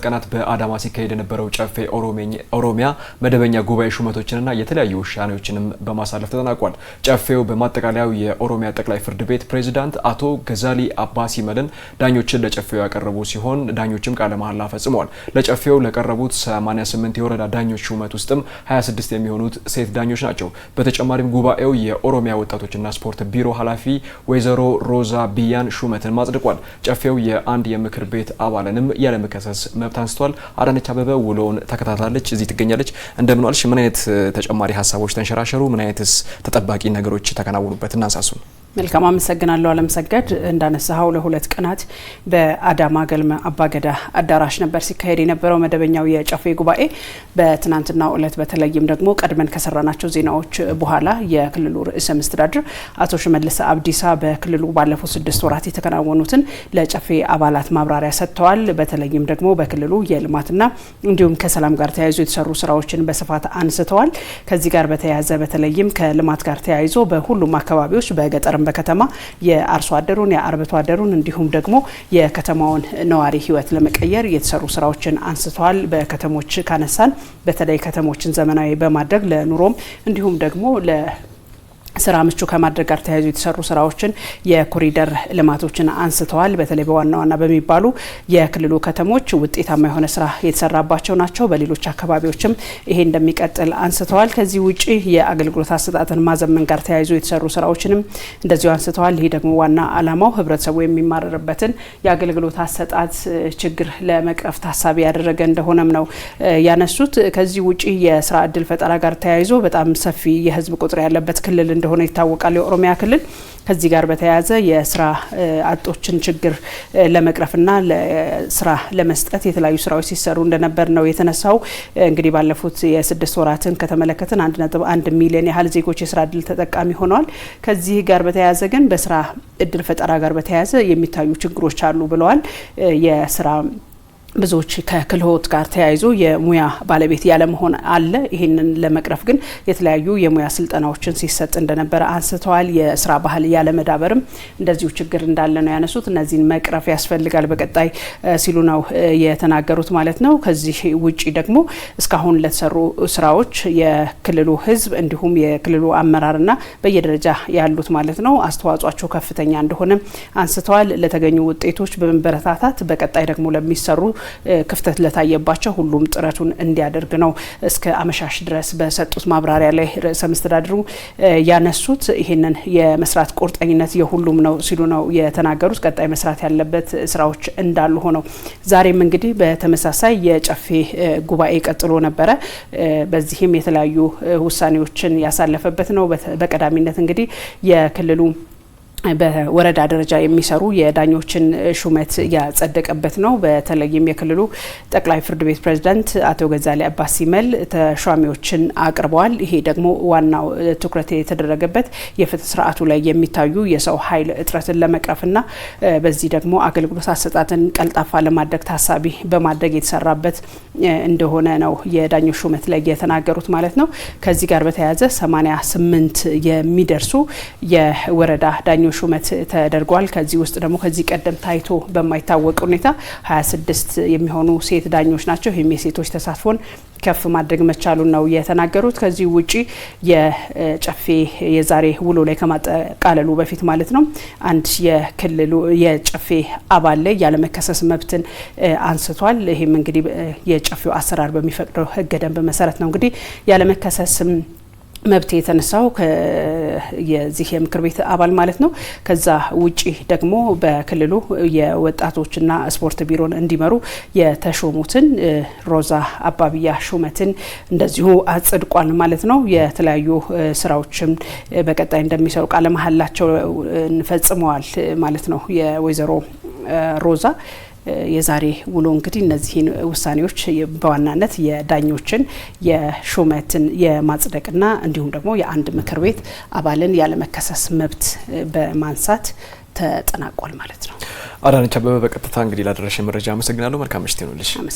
ቀናት በአዳማ ሲካሄድ የነበረው ጨፌ ኦሮሚያ መደበኛ ጉባኤ ሹመቶችንና የተለያዩ ውሳኔዎችንም በማሳለፍ ተጠናቋል። ጨፌው በማጠቃለያው የኦሮሚያ ጠቅላይ ፍርድ ቤት ፕሬዝዳንት አቶ ገዛሊ አባ ሲመልን ዳኞችን ለጨፌው ያቀረቡ ሲሆን ዳኞችም ቃለ መሐላ ፈጽመዋል። ለጨፌው ለቀረቡት 88 የወረዳ ዳኞች ሹመት ውስጥም 26 የሚሆኑት ሴት ዳኞች ናቸው። በተጨማሪም ጉባኤው የኦሮሚያ ወጣቶችና ስፖርት ቢሮ ኃላፊ ወይዘሮ ሮዛ ቢያን ሹመትን ማጽድቋል። ጨፌው የአንድ የምክር ቤት አባልንም ያለመከሰስ መብት አንስቷል። አዳነች አበበ ውሎውን ተከታታለች፣ እዚህ ትገኛለች። እንደምን ዋልሽ? ምን አይነት ተጨማሪ ሀሳቦች ተንሸራሸሩ? ምን አይነትስ ተጠባቂ ነገሮች ተከናወኑበት? እናንሳሱ። መልካም አመሰግናለሁ አለምሰገድ። እንዳነሳው ለሁለት ቀናት በአዳማ ገልመ አባገዳ አዳራሽ ነበር ሲካሄድ የነበረው መደበኛው የጨፌ ጉባኤ። በትናንትናው ዕለት በተለይም ደግሞ ቀድመን ከሰራናቸው ዜናዎች በኋላ የክልሉ ርዕሰ መስተዳድር አቶ ሽመልስ አብዲሳ በክልሉ ባለፉት 6 ወራት የተከናወኑትን ለጨፌ አባላት ማብራሪያ ሰጥተዋል። በተለይም ደግሞ በክልሉ የልማትና እንዲሁም ከሰላም ጋር ተያይዞ የተሰሩ ስራዎችን በስፋት አንስተዋል። ከዚህ ጋር በተያያዘ በተለይም ከልማት ጋር ተያይዞ በሁሉም አካባቢዎች በገጠር በከተማ የአርሶ አደሩን የአርብቶ አደሩን እንዲሁም ደግሞ የከተማውን ነዋሪ ህይወት ለመቀየር የተሰሩ ስራዎችን አንስተዋል። በከተሞች ካነሳን በተለይ ከተሞችን ዘመናዊ በማድረግ ለኑሮም እንዲሁም ደግሞ ስራ ምቹ ከማድረግ ጋር ተያይዞ የተሰሩ ስራዎችን የኮሪደር ልማቶችን አንስተዋል። በተለይ በዋና ዋና በሚባሉ የክልሉ ከተሞች ውጤታማ የሆነ ስራ የተሰራባቸው ናቸው። በሌሎች አካባቢዎችም ይሄ እንደሚቀጥል አንስተዋል። ከዚህ ውጪ የአገልግሎት አሰጣጥን ማዘመን ጋር ተያይዞ የተሰሩ ስራዎችንም እንደዚሁ አንስተዋል። ይሄ ደግሞ ዋና አላማው ህብረተሰቡ የሚማረርበትን የአገልግሎት አሰጣጥ ችግር ለመቅረፍ ታሳቢ ያደረገ እንደሆነም ነው ያነሱት። ከዚህ ውጪ የስራ እድል ፈጠራ ጋር ተያይዞ በጣም ሰፊ የህዝብ ቁጥር ያለበት ክልል እንደሆነ ይታወቃል የኦሮሚያ ክልል። ከዚህ ጋር በተያያዘ የስራ አጦችን ችግር ለመቅረፍና ለስራ ለመስጠት የተለያዩ ስራዎች ሲሰሩ እንደነበር ነው የተነሳው። እንግዲህ ባለፉት የ6 ወራትን ከተመለከትን 1.1 ሚሊዮን ያህል ዜጎች የስራ እድል ተጠቃሚ ሆነዋል። ከዚህ ጋር በተያያዘ ግን በስራ እድል ፈጠራ ጋር በተያያዘ የሚታዩ ችግሮች አሉ ብለዋል። የስራ ብዙዎች ከክህሎት ጋር ተያይዞ የሙያ ባለቤት ያለመሆን አለ። ይህንን ለመቅረፍ ግን የተለያዩ የሙያ ስልጠናዎችን ሲሰጥ እንደነበረ አንስተዋል። የስራ ባህል ያለመዳበርም እንደዚሁ ችግር እንዳለ ነው ያነሱት። እነዚህን መቅረፍ ያስፈልጋል በቀጣይ ሲሉ ነው የተናገሩት ማለት ነው። ከዚህ ውጪ ደግሞ እስካሁን ለተሰሩ ስራዎች የክልሉ ህዝብ እንዲሁም የክልሉ አመራርና በየደረጃ ያሉት ማለት ነው አስተዋጽኦቸው ከፍተኛ እንደሆነ አንስተዋል። ለተገኙ ውጤቶች በመበረታታት በቀጣይ ደግሞ ለሚሰሩ ክፍተት ለታየባቸው ሁሉም ጥረቱን እንዲያደርግ ነው እስከ አመሻሽ ድረስ በሰጡት ማብራሪያ ላይ ርዕሰ መስተዳድሩ ያነሱት። ይህንን የመስራት ቁርጠኝነት የሁሉም ነው ሲሉ ነው የተናገሩት። ቀጣይ መስራት ያለበት ስራዎች እንዳሉ ሆነው ዛሬም እንግዲህ በተመሳሳይ የጨፌ ጉባኤ ቀጥሎ ነበረ። በዚህም የተለያዩ ውሳኔዎችን ያሳለፈበት ነው። በቀዳሚነት እንግዲህ የክልሉ በወረዳ ደረጃ የሚሰሩ የዳኞችን ሹመት ያጸደቀበት ነው። በተለይም የክልሉ ጠቅላይ ፍርድ ቤት ፕሬዝዳንት አቶ ገዛሊ አባ ሲመል ተሿሚዎችን አቅርበዋል። ይሄ ደግሞ ዋናው ትኩረት የተደረገበት የፍትህ ስርዓቱ ላይ የሚታዩ የሰው ኃይል እጥረትን ለመቅረፍና በዚህ ደግሞ አገልግሎት አሰጣጥን ቀልጣፋ ለማድረግ ታሳቢ በማድረግ የተሰራበት እንደሆነ ነው የዳኞች ሹመት ላይ የተናገሩት ማለት ነው። ከዚህ ጋር በተያያዘ 88 የሚደርሱ የወረዳ ዳኞች ሹመት ተደርጓል። ከዚህ ውስጥ ደግሞ ከዚህ ቀደም ታይቶ በማይታወቅ ሁኔታ 26 የሚሆኑ ሴት ዳኞች ናቸው። ይህም የሴቶች ተሳትፎን ከፍ ማድረግ መቻሉን ነው የተናገሩት። ከዚህ ውጪ የጨፌ የዛሬ ውሎ ላይ ከማጠቃለሉ በፊት ማለት ነው አንድ የክልሉ የጨፌ አባል ላይ ያለመከሰስ መብትን አንስቷል። ይህም እንግዲህ የጨፌው አሰራር በሚፈቅደው ህገ ደንብ መሰረት ነው እንግዲህ ያለመከሰስ መብት የተነሳው የዚህ የምክር ቤት አባል ማለት ነው። ከዛ ውጪ ደግሞ በክልሉ የወጣቶችና ስፖርት ቢሮን እንዲመሩ የተሾሙትን ሮዛ አባቢያ ሹመትን እንደዚሁ አጽድቋል ማለት ነው። የተለያዩ ስራዎችም በቀጣይ እንደሚሰሩ ቃለ መሐላቸው ፈጽመዋል ማለት ነው የወይዘሮ ሮዛ። የዛሬ ውሎ እንግዲህ እነዚህን ውሳኔዎች በዋናነት የዳኞችን የሹመትን የማጽደቅና እንዲሁም ደግሞ የአንድ ምክር ቤት አባልን ያለመከሰስ መብት በማንሳት ተጠናቋል ማለት ነው። አዳነች አበበ በቀጥታ እንግዲህ ላደረሽ መረጃ አመሰግናለሁ። መልካም ምሽት ይሁንልሽ።